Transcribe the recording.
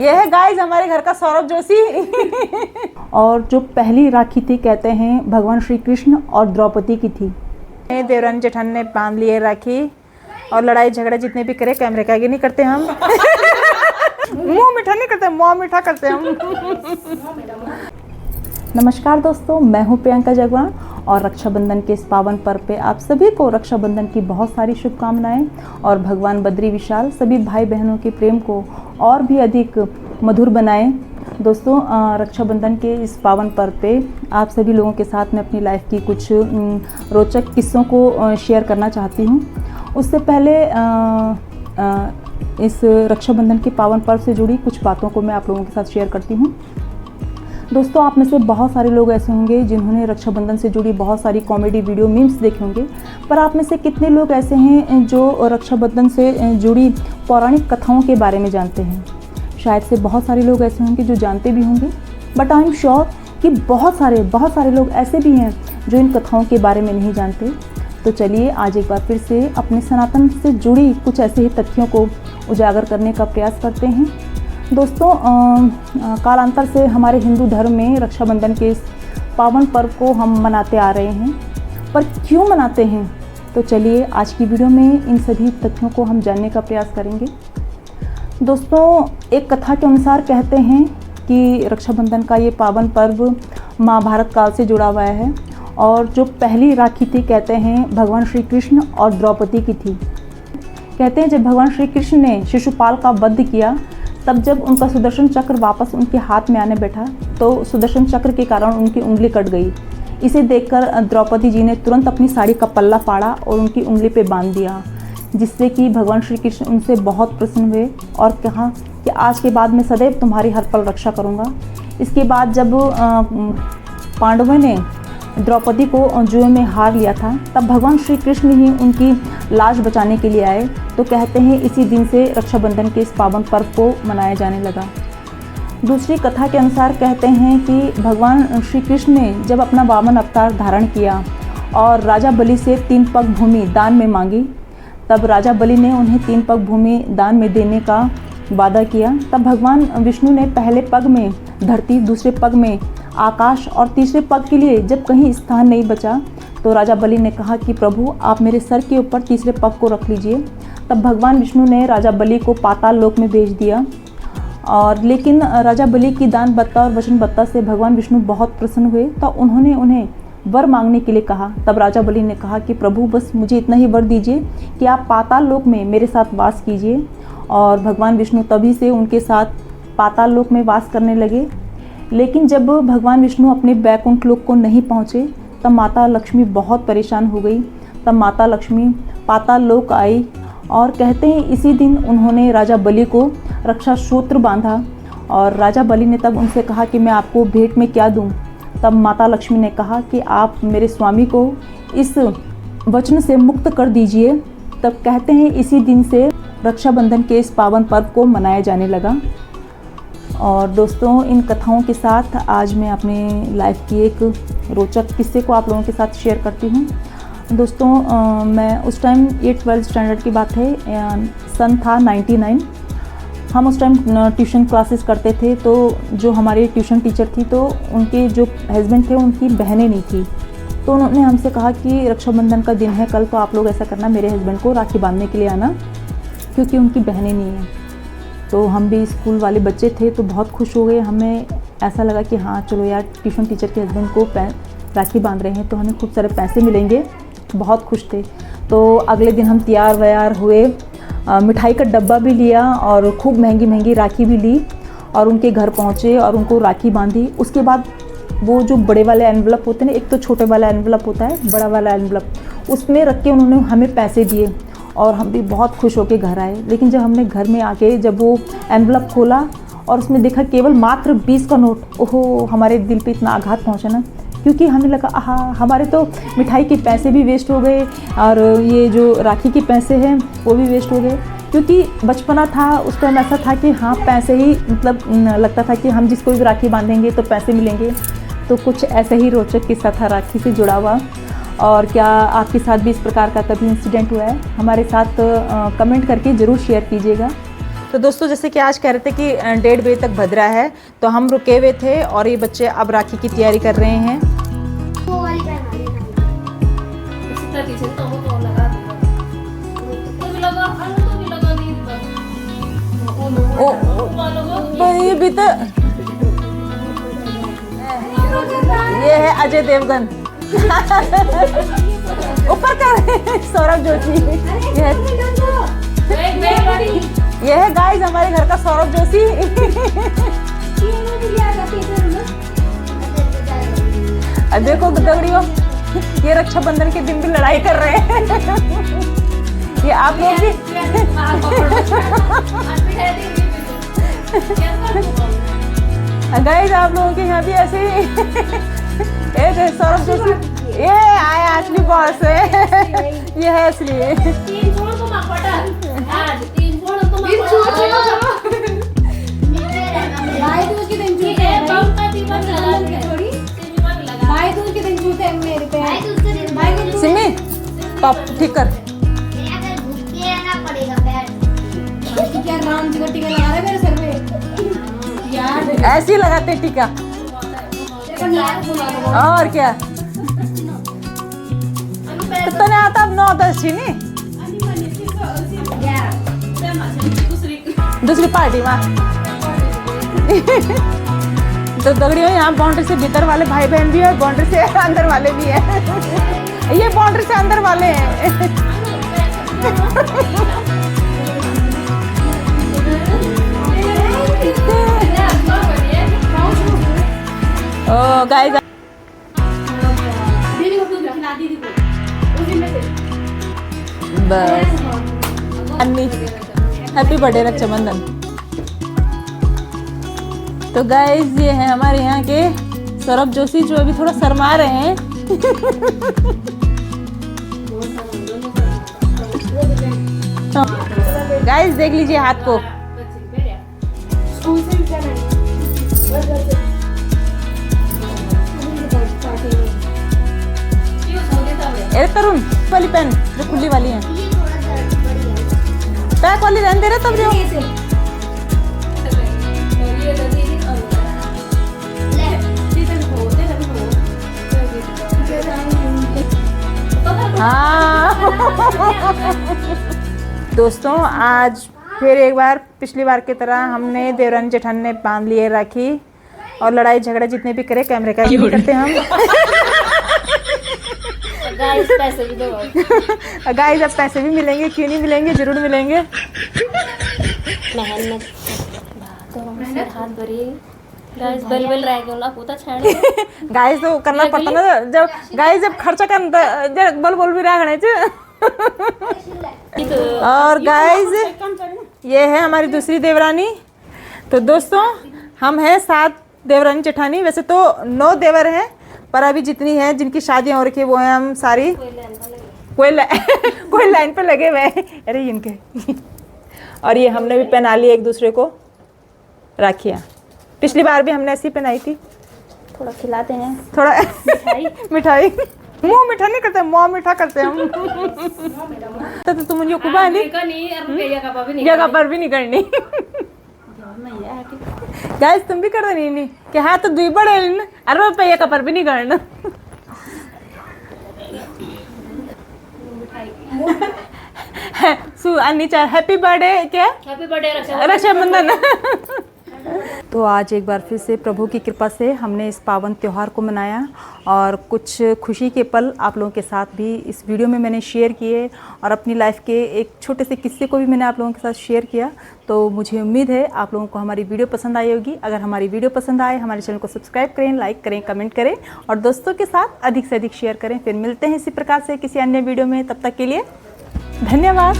ये है गाइस हमारे घर का सौरभ जोशी। और जो पहली राखी थी कहते हैं भगवान श्री कृष्ण और द्रौपदी की थी। देवरानी जेठान ने बांध लिए राखी और लड़ाई झगड़े जितने भी करे कैमरे के आगे नहीं करते हम। मुंह मीठा नहीं करते, मुंह मीठा करते हम। नमस्कार दोस्तों, मैं हूं प्रियंका जगवान और रक्षाबंधन के इस पावन पर्व पे आप सभी को रक्षाबंधन की बहुत सारी शुभकामनाएं और भगवान बद्री विशाल सभी भाई बहनों के प्रेम को और भी अधिक मधुर बनाएं। दोस्तों, रक्षाबंधन के इस पावन पर्व पे आप सभी लोगों के साथ मैं अपनी लाइफ की कुछ रोचक किस्सों को शेयर करना चाहती हूँ। उससे पहले इस रक्षाबंधन के पावन पर्व से जुड़ी कुछ बातों को मैं आप लोगों के साथ शेयर करती हूँ। दोस्तों, आप में से बहुत सारे लोग ऐसे होंगे जिन्होंने रक्षाबंधन से जुड़ी बहुत सारी कॉमेडी वीडियो मीम्स देखे होंगे, पर आप में से कितने लोग ऐसे हैं जो रक्षाबंधन से जुड़ी पौराणिक कथाओं के बारे में जानते हैं? शायद से बहुत सारे लोग ऐसे होंगे जो जानते भी होंगे, बट आई एम श्योर कि बहुत सारे लोग ऐसे भी हैं जो इन कथाओं के बारे में नहीं जानते। तो चलिए आज एक बार फिर से अपने सनातन से जुड़ी कुछ ऐसे ही तथ्यों को उजागर करने का प्रयास करते हैं। दोस्तों, कालांतर से हमारे हिंदू धर्म में रक्षाबंधन के इस पावन पर्व को हम मनाते आ रहे हैं, पर क्यों मनाते हैं? तो चलिए आज की वीडियो में इन सभी तथ्यों को हम जानने का प्रयास करेंगे। दोस्तों, एक कथा के अनुसार कहते हैं कि रक्षाबंधन का ये पावन पर्व महाभारत काल से जुड़ा हुआ है और जो पहली राखी थी कहते हैं भगवान श्री कृष्ण और द्रौपदी की थी। कहते हैं जब भगवान श्री कृष्ण ने शिशुपाल का वध किया, तब जब उनका सुदर्शन चक्र वापस उनके हाथ में आने बैठा तो सुदर्शन चक्र के कारण उनकी उंगली कट गई। इसे देखकर द्रौपदी जी ने तुरंत अपनी साड़ी का पल्ला फाड़ा और उनकी उंगली पे बांध दिया, जिससे कि भगवान श्री कृष्ण उनसे बहुत प्रसन्न हुए और कहा कि आज के बाद मैं सदैव तुम्हारी हर पल रक्षा करूँगा। इसके बाद जब पांडवों ने द्रौपदी को जुए में हार लिया था, तब भगवान श्री कृष्ण ही उनकी लाश बचाने के लिए आए। तो कहते हैं इसी दिन से रक्षाबंधन के इस पावन पर्व को मनाया जाने लगा। दूसरी कथा के अनुसार कहते हैं कि भगवान श्री कृष्ण ने जब अपना वामन अवतार धारण किया और राजा बलि से 3 पग भूमि दान में मांगी, तब राजा बलि ने उन्हें 3 पग भूमि दान में देने का वादा किया। तब भगवान विष्णु ने पहले पग में धरती, दूसरे पग में आकाश और तीसरे पग के लिए जब कहीं स्थान नहीं बचा तो राजा बलि ने कहा कि प्रभु आप मेरे सर के ऊपर तीसरे पग को रख लीजिए। तब भगवान विष्णु ने राजा बलि को पाताल लोक में भेज दिया। और लेकिन राजा बलि की दानबत्ता और वचनबत्ता से भगवान विष्णु बहुत प्रसन्न हुए, तो उन्होंने उन्हें वर मांगने के लिए कहा। तब राजा बलि ने कहा कि प्रभु बस मुझे इतना ही वर दीजिए कि आप पाताल लोक में मेरे साथ वास कीजिए। और भगवान विष्णु तभी से उनके साथ पाताल लोक में वास करने लगे। लेकिन जब भगवान विष्णु अपने बैकुंठ लोक को नहीं पहुँचे, तब माता लक्ष्मी बहुत परेशान हो गई। तब माता लक्ष्मी पाताल लोक आई और कहते हैं इसी दिन उन्होंने राजा बलि को रक्षा सूत्र बांधा और राजा बलि ने तब उनसे कहा कि मैं आपको भेंट में क्या दूं? तब माता लक्ष्मी ने कहा कि आप मेरे स्वामी को इस वचन से मुक्त कर दीजिए। तब कहते हैं इसी दिन से रक्षाबंधन के इस पावन पर्व को मनाया जाने लगा। और दोस्तों, इन कथाओं के साथ आज मैं अपने लाइफ की एक रोचक किस्से को आप लोगों के साथ शेयर करती हूँ। दोस्तों, मैं उस टाइम ये 12th स्टैंडर्ड की बात है, सन था 99। हम उस टाइम ट्यूशन क्लासेस करते थे। तो जो हमारे ट्यूशन टीचर थी तो उनके जो हस्बैंड थे उनकी बहनें नहीं थी, तो उन्होंने हमसे कहा कि रक्षाबंधन का दिन है कल, तो आप लोग ऐसा करना मेरे हस्बैंड को राखी बांधने के लिए आना, क्योंकि उनकी बहनें नहीं हैं। तो हम भी स्कूल वाले बच्चे थे तो बहुत खुश हो गए। हमें ऐसा लगा कि हाँ चलो यार, ट्यूशन टीचर के हस्बैंड को राखी बांध रहे हैं तो हमें खूब सारे पैसे मिलेंगे। बहुत खुश थे। तो अगले दिन हम तैयार व्यार हुए, मिठाई का डब्बा भी लिया और खूब महंगी राखी भी ली और उनके घर पहुँचे और उनको राखी बांधी। उसके बाद वो जो बड़े वाले एनवलप होते हैं ना, एक तो छोटे वाला एनवलप होता है, बड़ा वाला एनवलप, उसमें रख के उन्होंने हमें पैसे दिए और हम भी बहुत खुश होकर घर आए। लेकिन जब हमने घर में आके जब वो एनवलप खोला और उसमें देखा केवल मात्र 20 का नोट, ओहो, हमारे दिल पे इतना आघात पहुंचा ना, क्योंकि हमें लगा आहा, हमारे तो मिठाई के पैसे भी वेस्ट हो गए और ये जो राखी के पैसे हैं वो भी वेस्ट हो गए। क्योंकि बचपना था, उस टाइम ऐसा था कि हाँ पैसे ही, मतलब लगता था कि हम जिसको भी राखी बांधेंगे तो पैसे मिलेंगे। तो कुछ ऐसा ही रोचक किस्सा था राखी से जुड़ा हुआ। और क्या आपके साथ भी इस प्रकार का कभी इंसिडेंट हुआ है? हमारे साथ कमेंट करके ज़रूर शेयर कीजिएगा। तो दोस्तों जैसे कि आज कह रहे थे कि 1:30 बजे तक भद्रा है, तो हम रुके हुए थे और ये बच्चे अब राखी की तैयारी कर रहे हैं। वो वाली पहना लेना। इसी तरह पीछे तो वो लगा दूंगा। तो भी लगा, तो भी लगा दी। ये भी तो ये है अजय देवगन। ऊपर कर सौरभ जोशी। ये है गाइस हमारे घर का सौरभ जोशी। देखो दगड़ियों, ये रक्षाबंधन के दिन भी लड़ाई कर रहे हैं। ये आप लोग भी गाइस, आप लोगों के यहाँ भी ऐसे ही एक सौरभ जोशी। ये आया असली बॉस है, ये है असली। सिमी पाप ठीक कर। क्या राम जी का टीका लगा रहा है मेरे सर पे यार। ऐसे ही लगाते टीका और क्या। तो नहीं आता अब 9-10 नहीं दूसरी पार्टी में। तो दगड़ियों यहाँ बाउंड्री से भीतर वाले भाई बहन भी है, बाउंड्री से अंदर वाले भी है। ये बाउंड्री से अंदर वाले हैं। ओ गाइस बस अन्नी हैप्पी बर्थडे रक्षाबंधन। तो गाइस ये है हमारे यहाँ के सौरभ जोशी जो अभी थोड़ा शर्मा रहे हैं। गाइस देख लीजिए हाथ को। अरे तरुण वाली पेन जो खुली वाली है, पैक वाली रहने दे रहे तब जो। हाँ दोस्तों, आज फिर एक बार पिछली बार की तरह हमने देवरानी जेठानी ने बांध लिए राखी, और लड़ाई झगड़ा जितने भी करे कैमरे का यूज करते हम। गाइस पैसे भी दो। गाइस अब पैसे भी मिलेंगे, क्यों नहीं मिलेंगे, जरूर मिलेंगे। मेहनत तो हमसे हाथ भरी गाइस बल रह गया पोता छाड़े। गाइस तो करना पड़ता ना, जब गाइस जब खर्चा कर बल भी रखने च। और गाइस ये है हमारी दूसरी देवरानी। तो दोस्तों हम हैं 7 देवरानी जेठानी। वैसे तो 9 देवर हैं, पर अभी जितनी हैं जिनकी शादियां हो रखी है वो हैं हम सारी। कोई लाइन पे लगे हुए हैं। अरे इनके। और ये हमने भी पहना ली एक दूसरे को राखियाँ। पिछली बार भी हमने ऐसी पहनाई थी। थोड़ा खिलाते हैं, थोड़ा मिठाई मुँह मीठा नहीं करते, मुँह मीठा करते हम। तो तुम मुझे कुबा नहीं जगह पर भी नहीं करनी। गाइस तुम भी कर दो नहीं कि हाँ तो दुई बड़े अरे रुपये का पर भी नहीं करना। हैप्पी बर्थडे क्या, हैप्पी बर्थडे रक्षाबंधन। तो आज एक बार फिर से प्रभु की कृपा से हमने इस पावन त्यौहार को मनाया, और कुछ खुशी के पल आप लोगों के साथ भी इस वीडियो में मैंने शेयर किए, और अपनी लाइफ के एक छोटे से किस्से को भी मैंने आप लोगों के साथ शेयर किया। तो मुझे उम्मीद है आप लोगों को हमारी वीडियो पसंद आई होगी। अगर हमारी वीडियो पसंद आए हमारे चैनल को सब्सक्राइब करें, लाइक करें, कमेंट करें, और दोस्तों के साथ अधिक से अधिक शेयर करें। फिर मिलते हैं इसी प्रकार से किसी अन्य वीडियो में, तब तक के लिए धन्यवाद।